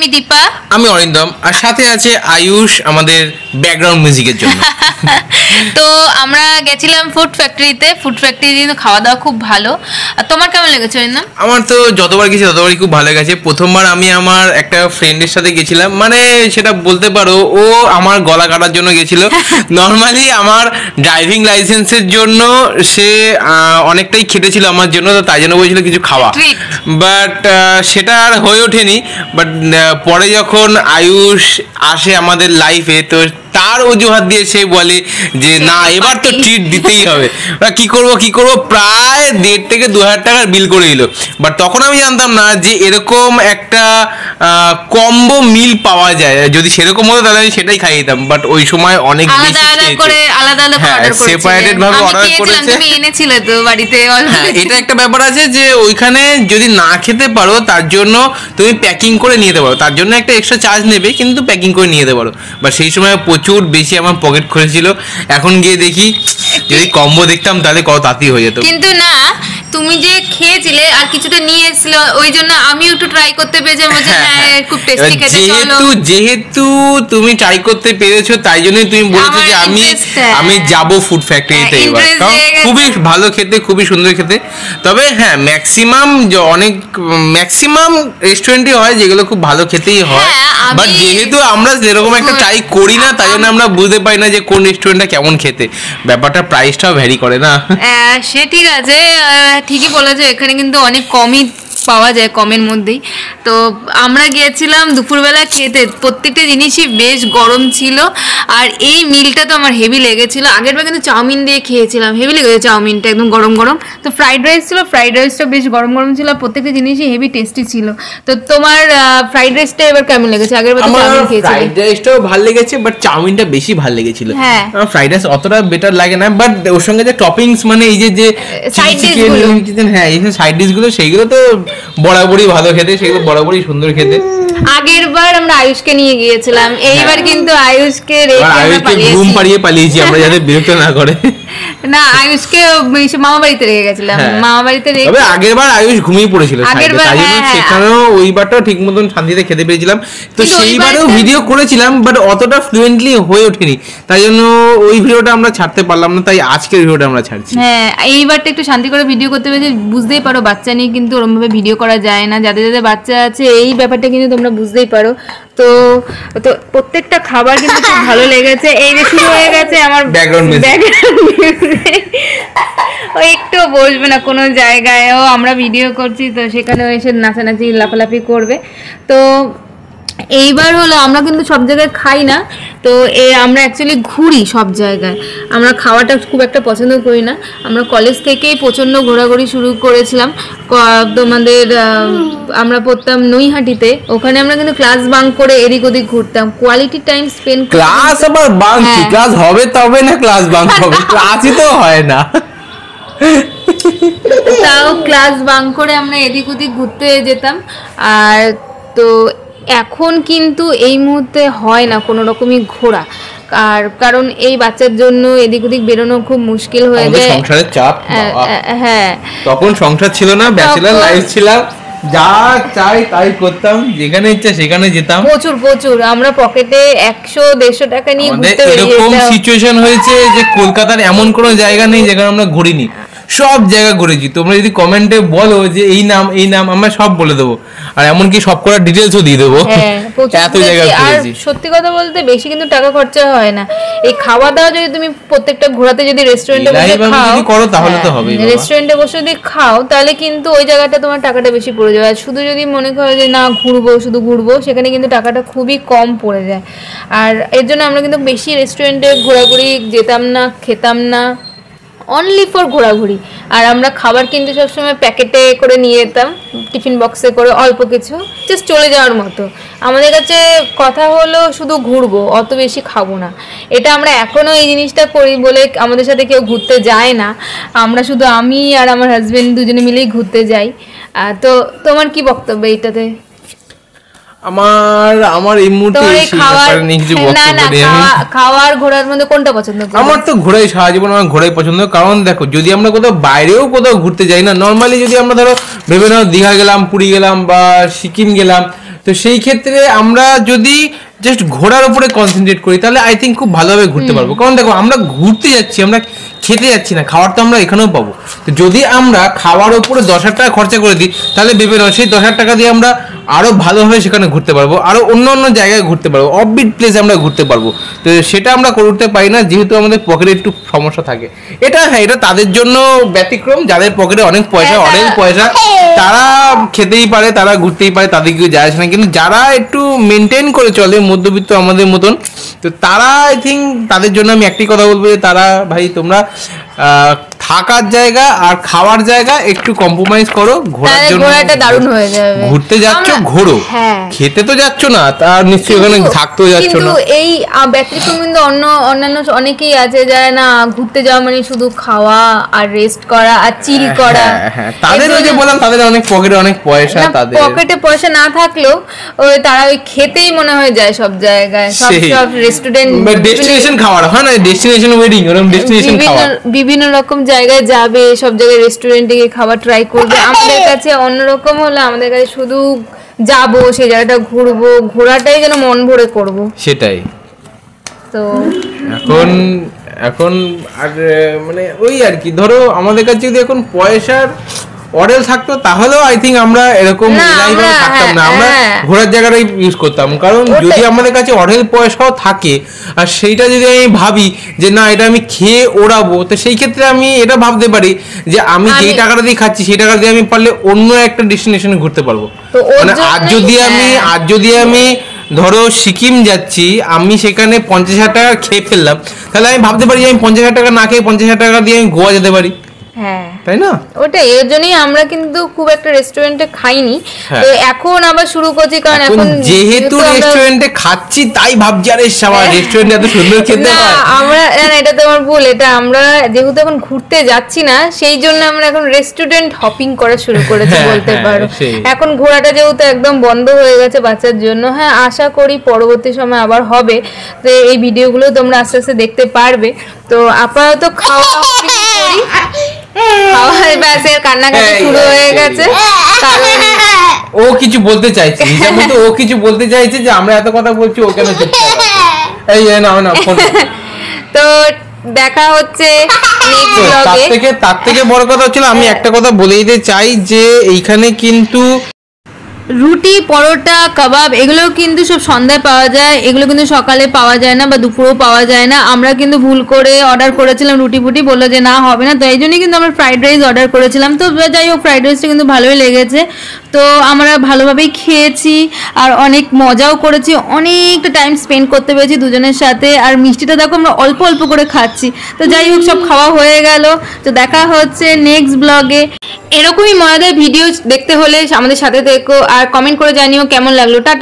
আমি দীপা, আমি অরিন্দম, আর সাথে আছে আয়ুষ আমাদের ব্যাকগ্রাউন্ড মিউজিকের জন্য। তো আমরা গেছিলাম ফুড ফ্যাক্টরিতে। ফুড ফ্যাক্টরি কিন্তু খাওয়া দাওয়া খুব ভালো। আর তোমার কেমন লেগেছে অরিন্দম? আমার তো যতবার গেছি ততবারই খুব ভালো গেছে। প্রথমবার আমি আমার একটা ফ্রেন্ডের সাথে গেছিলাম, মানে সেটা বলতে পারো ও আমার গলা কাটার জন্য গেছিল। নর্মালি আমার ড্রাইভিং লাইসেন্সের জন্য সে অনেকটাই খেটেছিল আমার জন্য, তো তাই জন্য বলছিল কিছু খাওয়া, বাট সেটা আর হয়ে ওঠেনি। বাট পরে যখন আয়ুষ আসে আমাদের লাইফে, তো তার অজুহাত দিয়ে সে বলে যে না এবার তো ট্রিট দিতেই হবে। কি করব প্রায় 1,500 থেকে 2,000 টাকার বিল করে দিল। বাট তখন আমি জানতাম না যে এরকম একটা কম্বো মিল পাওয়া যায়। যদি সেরকম হতো তাহলে আমি সেটাই খাইয়ে দিতাম। বাট ওই সময় অনেক বেশি সেপারেটেড ভাবে অর্ডার করেছে। হ্যাঁ, এটা একটা ব্যাপার আছে যে ওইখানে যদি না খেতে পারো তার জন্য তুমি প্যাকিং করে নিয়ে যেতে পারো, তার জন্য একটা এক্সট্রা চার্জ নেবে, কিন্তু প্যাকিং করে নিয়ে যেতে পারো। বা সেই সময় প্রচুর বেশি আমার পকেট খুলেছিল। এখন গিয়ে দেখি যদি কম্বো দেখতাম তাহলে কত তাড়াতাড়ি হয়ে যেত। কিন্তু না, তুমি যে খেয়েছিলে আর কিছুটা নিয়ে এসেছিল, ওই জন্য আমি একটু ট্রাই করতে পেরেছি। খুব টেস্টি খেতে। যেহেতু তুমি ট্রাই করতে পেরেছো তাই জন্যই তুমি বলেছো যে আমি যাব ফুড ফ্যাক্টরিতে এবার। কারণ খুবই ভালো খেতে, খুবই সুন্দর খেতে। তবে হ্যাঁ, ম্যাক্সিমাম রেস্টুরেন্টই হয় যেগুলো খুব ভালো খেতেই হয়। বাট যেহেতু আমরা যেরকম একটা ট্রাই করি না, তাই জন্য আমরা বুঝতে পারি না যে কোন রেস্টুরেন্টটা কেমন খেতে। ব্যাপারটা প্রাইসটাও ভ্যারি করে না। সে ঠিক আছে, ঠিকই বলেছো। এখানে কিন্তু অনেক কমই পাওয়া যায়, কমের মধ্যেই। তো আমরা গিয়েছিলাম দুপুরবেলা খেতে, প্রত্যেকটা জিনিসই বেশ গরম ছিল। আর এই মিলটা তো আমার হেভি লেগেছিল। আগের বার কিন্তু চাউমিন দিয়ে খেয়েছিলাম, হেভি লেগেছে চাউমিনটা, একদম গরম গরম। তো ফ্রাইড রাইস ছিল, ফ্রাইড রাইসটা বেশ গরম গরম ছিল। প্রত্যেকটা জিনিসই হেভি টেস্টি ছিল। তো তোমার ফ্রাইড রাইসটা এবার কেমন লেগেছে? আগের বার চাউমিন খেয়েছিলাম, ফ্রাইড রাইসটাও ভালো লেগেছে, বাট চাউমিনটা বেশি ভালো লেগেছিল। হ্যাঁ, ফ্রাইড রাইস অতটা বেটার লাগে না, বাট ওর সঙ্গে যে টপিংস, মানে এই যে সাইড ডিশগুলো, হ্যাঁ এই সাইড ডিশগুলো, সেইগুলো তো বরাবরই ভালো খেতে, সেগুলো বরাবরই সুন্দর খেতে। আগের বার আমরা আয়ুষকে নিয়ে গিয়েছিলাম, এইবার কিন্তু আয়ুষকে ঘুম পাড়িয়ে পালিয়েছি আমরা যাতে বিরক্ত না করে। না, আয়ুষকে মামা বাড়িতে রেখে গেছিলাম। মামা বাড়িতে রেখে, তবে আগের বার আয়ুষ ঘুমিয়ে পড়েছিল, সেখানেও ওই বারটাও ঠিক মতন শান্তিতে খেতে পেরেছিলাম। তো সেইবারেও ভিডিও করেছিলাম, বাট অতটা ফ্লুয়েন্টলি হয়ে ওঠেনি, তাই জন্য ওই ভিডিওটা আমরা ছাড়তে পারলাম না। তাই আজকের ভিডিওটা আমরা ছাড়ছি। হ্যাঁ, এইবারটা একটু শান্তি করে ভিডিও করতে পেরেছি। বুঝতেই পারো বাচ্চা নিয়ে কিন্তু ওরকম ভাবে ভিডিও করা যায় না। যাদের যাদের বাচ্চা আছে এই ব্যাপারটা কিন্তু তোমরা বুঝতেই পারো। তো প্রত্যেকটা খাবার কিন্তু খুব ভালো লেগেছে। এই যে শুরু হয়ে গেছে আমার ব্যাকগ্রাউন্ড ও একটু বসবে না কোনো জায়গায়ও, আমরা ভিডিও করছি তো সেখানেও এসে নাচানাচি লাফালাফি করবে। তো এইবার হলো আমরা কিন্তু সব জায়গায় খাই না, তো আমরা অ্যাকচুয়ালি ঘুরি সব জায়গায়। আমরা খাওয়াটা খুব একটা পছন্দ করি না। আমরা কলেজ থেকেই প্রচণ্ড ঘোরাঘুরি শুরু করেছিলাম। তোমাদের আমরা পড়তাম নৈহাটিতে, ওখানে আমরা কিন্তু ক্লাস বাঙ্ক করে এদিক ওদিক ঘুরতাম, কোয়ালিটি টাইম স্পেন্ড। ক্লাস আবার বাঙ্ক, ক্লাস হবে তবে না ক্লাস বাঙ্ক হবে, ক্লাসই তো হয় না। তাও ক্লাস বাঙ্ক করে আমরা এদিক ওদিক ঘুরতে যেতাম। আর তো এখন কিন্তু এই মুহূর্তে হয় না কোনো রকমই ঘোরা, আর কারণ এই বাচ্চার জন্য এদিক ওদিক বেরোনো খুব মুশকিল হয়ে যায়, সংসারের চাপ। হ্যাঁ, তখন সংসার ছিল না, ব্যাচেলর লাইফ ছিল, যা চাই তাই করতাম, যেখানে ইচ্ছা সেখানে যেতাম। প্রচুর আমরা পকেটে 100-150 টাকা নিয়ে ঘুরতে বেরিয়ে যেতাম। এরকম সিচুয়েশন হয়েছে যে কলকাতার এমন কোনো জায়গা নেই যেখানে আমরা ঘুরিনি, সব জায়গা ঘুরেছি। তোমরা যদি কমেন্টে বলো যে এই নাম আমরা সব বলে দেবো, আর এমনকি সব করার ডিটেলসও দিয়ে দেবো। এত জায়গা ঘুরেছি। সত্যি কথা বলতে বেশি কিন্তু টাকা খরচা হয় না। এই খাওয়া দাওয়া যদি তুমি প্রত্যেকটা ঘোরাতে যদি রেস্টুরেন্টে বসে খাও করো তাহলে তো হবে। রেস্টুরেন্টে বসে যদি খাও তাহলে কিন্তু ওই জায়গাটা তোমার টাকাটা বেশি পড়ে যাবে। আর শুধু যদি মনে করো যে না শুধু ঘুরবো, সেখানে কিন্তু টাকাটা খুবই কম পড়ে যায়। আর এর জন্য আমরা কিন্তু বেশি রেস্টুরেন্টে ঘোরাঘুরি যেতাম না, খেতাম না, অনলি ফর ঘোরাঘুরি। আর আমরা খাবার কিন্তু সবসময় প্যাকেটে করে নিয়ে যেতাম, টিফিন বক্সে করে, অল্প কিছু, জাস্ট চলে যাওয়ার মতো। আমাদের কাছে কথা হলো শুধু ঘুরবো, অত বেশি খাবো না। এটা আমরা এখনও এই জিনিসটা করি বলে আমাদের সাথে কেউ ঘুরতে যায় না। আমরা শুধু আমি আর আমার হাজবেন্ড দুজনে মিলেই ঘুরতে যাই। তো তোমার কি বক্তব্য এইটাতে? আমার এই মুহূর্তে খাওয়ার ঘোরার মধ্যে কোনটা পছন্দ? আমার তো ঘোরাই, সারা জীবন আমার ঘোরাই পছন্দ। কারণ দেখো, যদি আমরা কোথাও বাইরেও কোথাও ঘুরতে যাই না, নর্মালি যদি আমরা ধরো ভেবে নাও দীঘা গেলাম, পুরী গেলাম বা সিকিম গেলাম, তো সেই ক্ষেত্রে আমরা যদি জাস্ট ঘোরার উপরে কনসেন্ট্রেট করি তাহলে আই থিঙ্ক খুব ভালোভাবে ঘুরতে পারবো। কারণ দেখো আমরা ঘুরতে যাচ্ছি, আমরা খেতে যাচ্ছি না, খাবার তো আমরা এখানেও পাবো। তো যদি আমরা খাওয়ার উপরে 10,000 টাকা খরচা করে দিই তাহলে ভেবে নাও সেই 10,000 টাকা দিয়ে আমরা আরো ভালোভাবে সেখানে ঘুরতে পারবো, আরো অন্য অন্য জায়গায় ঘুরতে পারবো, অফবিট প্লেসে আমরা ঘুরতে পারবো। তো সেটা আমরা করতে পারি না যেহেতু আমাদের পকেটে একটু সমস্যা থাকে। এটা হ্যাঁ, এটা তাদের জন্য ব্যতিক্রম, যাদের পকেটে অনেক পয়সা, অনেক পয়সা, তারা খেতেই পারে, তারা ঘুরতেই পারে, তাদের কেউ যায় আসে না। কিন্তু যারা একটু মেনটেন করে চলে, মধ্যবিত্ত আমাদের মতন, তো তারা আই থিঙ্ক তাদের জন্য আমি একটি কথা বলবো যে তারা ভাই তোমরা থাকার জায়গা আর খাওয়ার জায়গা একটু কম্প্রোমাইজ করো। ঘোরার জন্য ঘোরাটা দারুণ হয়ে যাবে। ঘুরতে যাচ্ছ ঘোরো, খেতে তো যাচ্ছ না, তার নিশ্চয়ই ওখানে থাকতেও যাচ্ছ না। কিন্তু এই ব্যতিক্রম কিন্তু অন্যান্য অনেকেই আছে যারা না ঘুরতে যাওয়া মানে শুধু খাওয়া আর রেস্ট করা আর চিল করা। তাদের ওই যে বললাম তাদের অনেক পকেটে অনেক পয়সা, তাদের পকেটে পয়সা না থাকলেও ওই তারা ওই খেতেই মনে হয় যায় সব জায়গায়, সব রেস্টুরেন্ট, ডেস্টিনেশন খাওয়ার হয় না, ডেস্টিনেশন ওয়েডিং, ওরকম ডেস্টিনেশন খাওয়া, বিভিন্ন রকম জায়গায় যাবে, সব জায়গায় রেস্টুরেন্টে গিয়ে খাবার ট্রাই করবে। আমাদের কাছে অন্যরকম হলে আমাদের কাছে শুধু যাবো সেই জায়গাটা ঘুরবো, ঘোরাটাই যেন মন ভরে করব, সেটাই। তো এখন আর মানে ওই আর কি, ধরো আমাদের কাছে যদি এখন পয়সার অডেল থাকতো তাহলেও আই থিঙ্ক আমরা এরকম থাকতাম না, আমরা ঘোরার জায়গাটাই ইউজ করতাম। কারণ যদি আমাদের কাছে অডেল পয়সাও থাকে আর সেইটা যদি আমি ভাবি যে না এটা আমি খেয়ে ওড়াবো, তো সেই ক্ষেত্রে আমি এটা ভাবতে পারি যে আমি যেই টাকাটা দিয়ে খাচ্ছি সেই টাকা দিয়ে আমি পারলে অন্য একটা ডেস্টিনেশনে ঘুরতে পারবো। মানে আজ যদি আমি ধরো সিকিম যাচ্ছি, আমি সেখানে 50,000 টাকা খেয়ে ফেললাম, তাহলে আমি ভাবতে পারি যে আমি 50,000 টাকা না খেয়ে 50,000 টাকা দিয়ে আমি গোয়া যেতে পারি। হ্যাঁ তাই না, ওটাই। এর জন্যই আমরা কিন্তু খুব একটা রেস্টুরেন্টে খাইনি, তো এখন আবার শুরু করছি। কারণ এখন যেহেতু রেস্টুরেন্টে খাচ্ছি তাই ভাবছি আরে সবার রেস্টুরেন্টে এত সুন্দর খেতে হয়। আমরা এটা তো আমার ভুল, এটা আমরা যেহেতু এখন ঘুরতে যাচ্ছি না সেই জন্য আমরা এখন রেস্টুরেন্ট হপিং করা শুরু করেছি বলতে পারো। এখন ঘোরাটা যেহেতু একদম বন্ধ হয়ে গেছে বাচ্চার জন্য, হ্যাঁ আশা করি পরবর্তী সময় আবার হবে, তো এই ভিডিওগুলো তোমরা আস্তে আস্তে দেখতে পারবে। তো আপাতত খাওয়া খাওয়ার ব্যাসের কান্নাকাটি শুরু হয়ে গেছে, কারণ ও কিছু বলতে চাইছে, ও কিছু বলতে চাইছে যে আমরা এত কথা বলছি ও কেন চুপচাপ আছে। এই না ফোন। তো দেখা হচ্ছে নেক্সট ব্লগে। তার থেকে বড় কথা হচ্ছে আমি একটা কথা বলে দিতে চাই যে এইখানে কিন্তু রুটি, পরোটা, কাবাব এগুলো কিন্তু সব সন্ধ্যায় পাওয়া যায়, এগুলো কিন্তু সকালে পাওয়া যায় না বা দুপুরেও পাওয়া যায় না। আমরা কিন্তু ভুল করে অর্ডার করেছিলাম, রুটি ফুটি বললো যে না হবে না, তো এই জন্যই কিন্তু আমরা ফ্রাইড রাইস অর্ডার করেছিলাম। তো যাই হোক ফ্রাইড রাইসটা কিন্তু ভালোই লেগেছে, তো আমরা ভালোভাবেই খেয়েছি আর অনেক মজাও করেছি, অনেকটা টাইম স্পেন্ড করতে পেরেছি দুজনের সাথে। আর মিষ্টিটা দেখো আমরা অল্প অল্প করে খাচ্ছি। তো যাই হোক সব খাওয়া হয়ে গেল, তো দেখা হচ্ছে নেক্সট ব্লগে। এরকমই মজাদার ভিডিও দেখতে হলে আমাদের সাথে থেকো আর কমেন্ট করে জানিও কেমন লাগলো। টাটা।